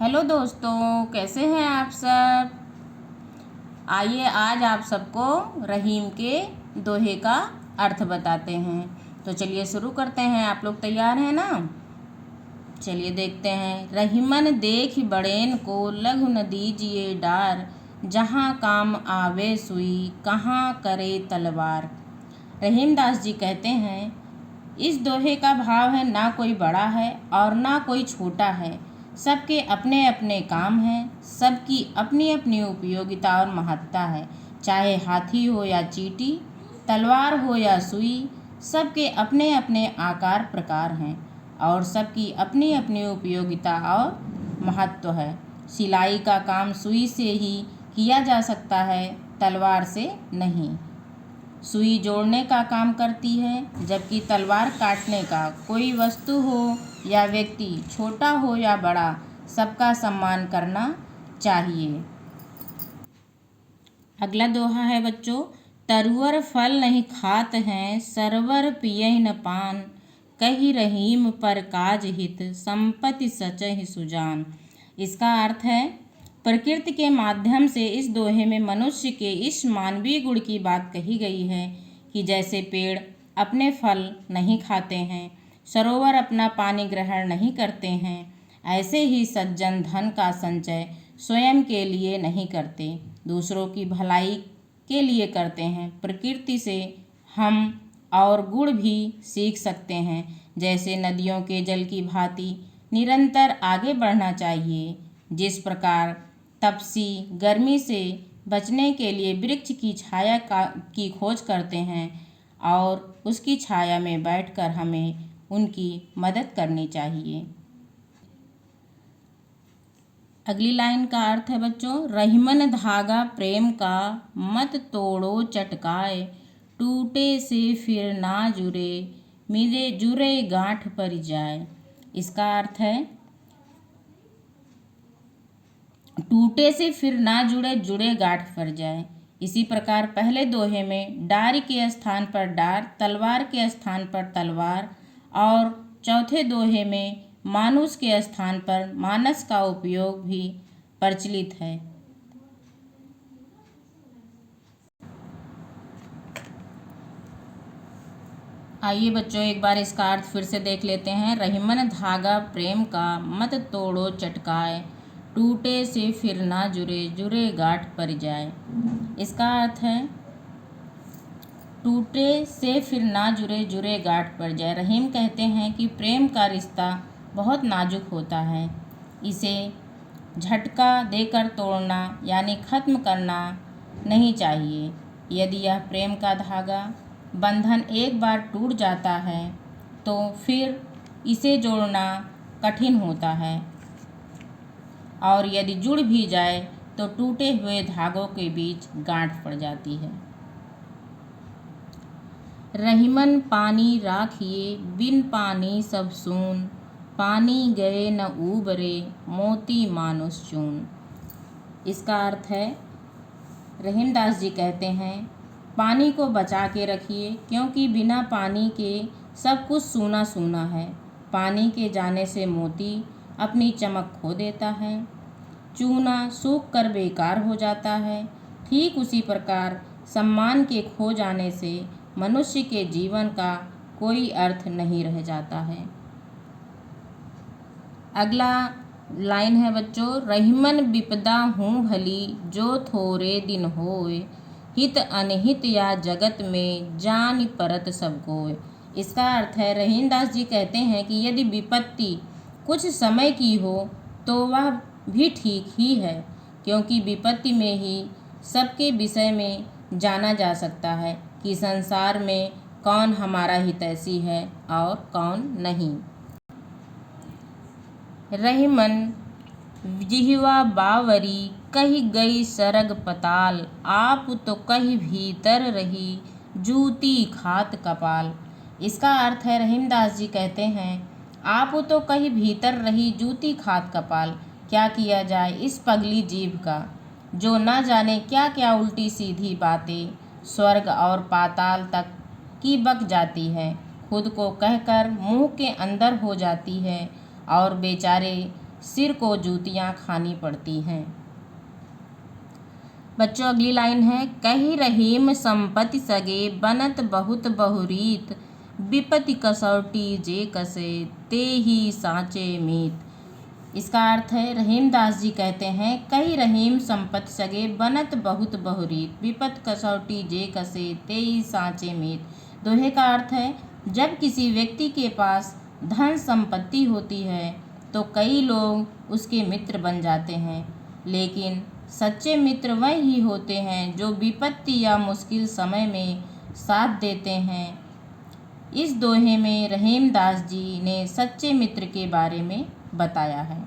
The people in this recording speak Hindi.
हेलो दोस्तों, कैसे हैं आप सब। आइए आज आप सबको रहीम के दोहे का अर्थ बताते हैं। तो चलिए शुरू करते हैं। आप लोग तैयार हैं ना। चलिए देखते हैं। रहीमन देख बड़ेन को लघु न दीजिए डार, जहाँ काम आवे सुई कहाँ करे तलवार। रहीम दास जी कहते हैं इस दोहे का भाव है ना कोई बड़ा है और ना कोई छोटा है, सबके अपने अपने काम हैं, सबकी अपनी अपनी उपयोगिता और महत्ता है। चाहे हाथी हो या चींटी, तलवार हो या सुई, सबके अपने अपने आकार प्रकार हैं और सबकी अपनी अपनी उपयोगिता और महत्व है। सिलाई का काम सुई से ही किया जा सकता है, तलवार से नहीं। सुई जोड़ने का काम करती है, जबकि तलवार काटने का। कोई वस्तु हो या व्यक्ति, छोटा हो या बड़ा, सबका सम्मान करना चाहिए। अगला दोहा है बच्चों। तरुअर फल नहीं खात हैं, सरवर पियहि न पान, कही रहीम पर काज हित, संपत्ति सचहि सुजान। इसका अर्थ है प्रकृति के माध्यम से इस दोहे में मनुष्य के इस मानवीय गुण की बात कही गई है कि जैसे पेड़ अपने फल नहीं खाते हैं, सरोवर अपना पानी ग्रहण नहीं करते हैं, ऐसे ही सज्जन धन का संचय स्वयं के लिए नहीं करते, दूसरों की भलाई के लिए करते हैं। प्रकृति से हम और गुण भी सीख सकते हैं, जैसे नदियों के जल की भांति निरंतर आगे बढ़ना चाहिए। जिस प्रकार तपसी गर्मी से बचने के लिए वृक्ष की छाया की खोज करते हैं और उसकी छाया में बैठकर हमें उनकी मदद करनी चाहिए। अगली लाइन का अर्थ है बच्चों। रहीमन धागा प्रेम का, मत तोड़ो चटकाए, टूटे से फिर ना जुड़े, मिले जुड़े गांठ पर जाए। इसका अर्थ है टूटे से फिर ना जुड़े, जुड़े गांठ पर जाए। इसी प्रकार पहले दोहे में डार के स्थान पर डार, तलवार के स्थान पर तलवार और चौथे दोहे में मानुष के स्थान पर मानस का उपयोग भी प्रचलित है। आइए बच्चों एक बार इसका अर्थ फिर से देख लेते हैं। रहीमन धागा प्रेम का, मत तोड़ो चटकाए, टूटे से फिर ना जुड़े, जुड़े गांठ पर जाए। इसका अर्थ है टूटे से फिर ना जुड़े, जुड़े गांठ पर जाए। रहीम कहते हैं कि प्रेम का रिश्ता बहुत नाजुक होता है, इसे झटका देकर तोड़ना यानी ख़त्म करना नहीं चाहिए। यदि यह प्रेम का धागा बंधन एक बार टूट जाता है तो फिर इसे जोड़ना कठिन होता है, और यदि जुड़ भी जाए तो टूटे हुए धागों के बीच गांठ पड़ जाती है। रहीमन पानी राखिए, बिन पानी सब सून, पानी गए न उबरे, मोती मानुष चून। इसका अर्थ है रहीम दास जी कहते हैं पानी को बचा के रखिए, क्योंकि बिना पानी के सब कुछ सूना सूना है। पानी के जाने से मोती अपनी चमक खो देता है, चूना सूख कर बेकार हो जाता है। ठीक उसी प्रकार सम्मान के खो जाने से मनुष्य के जीवन का कोई अर्थ नहीं रह जाता है। अगला लाइन है बच्चों। रहीमन विपदा हूँ भली, जो थोड़े दिन होए, हित अनहित या जगत में जान परत सब कोय। इसका अर्थ है रहीम दास जी कहते हैं कि यदि विपत्ति कुछ समय की हो तो वह भी ठीक ही है, क्योंकि विपत्ति में ही सबके विषय में जाना जा सकता है कि संसार में कौन हमारा हितैषी है और कौन नहीं। रहीमन जिह्वा बावरी, कही गई सरग पताल, आप तो कही भीतर रही, जूती खात कपाल। इसका अर्थ है रहीम दास जी कहते हैं आप तो कहीं भीतर रही, जूती खात कपाल। क्या किया जाए इस पगली जीभ का, जो न जाने क्या क्या उल्टी सीधी बातें स्वर्ग और पाताल तक की बक जाती है, खुद को कहकर मुंह के अंदर हो जाती है और बेचारे सिर को जूतियाँ खानी पड़ती हैं। बच्चों अगली लाइन है, कही रहीम संपत्ति सगे बनत बहुत बहुरीत, विपत्ति कसौटी जे कसे ते ही साँचे मीत। इसका अर्थ है, रहीमदास जी कहते हैं, कही रहीम संपत्ति सगे बनत बहुत बहुरीत, विपत्ति कसौटी जे कसे ते ही साँचे मीत। दोहे का अर्थ है, जब किसी व्यक्ति के पास धन संपत्ति होती है तो कई लोग उसके मित्र बन जाते हैं, लेकिन सच्चे मित्र वह ही होते हैं जो विपत्ति या मुश्किल समय में साथ देते हैं। इस दोहे में रहीमदास जी ने सच्चे मित्र के बारे में बताया है।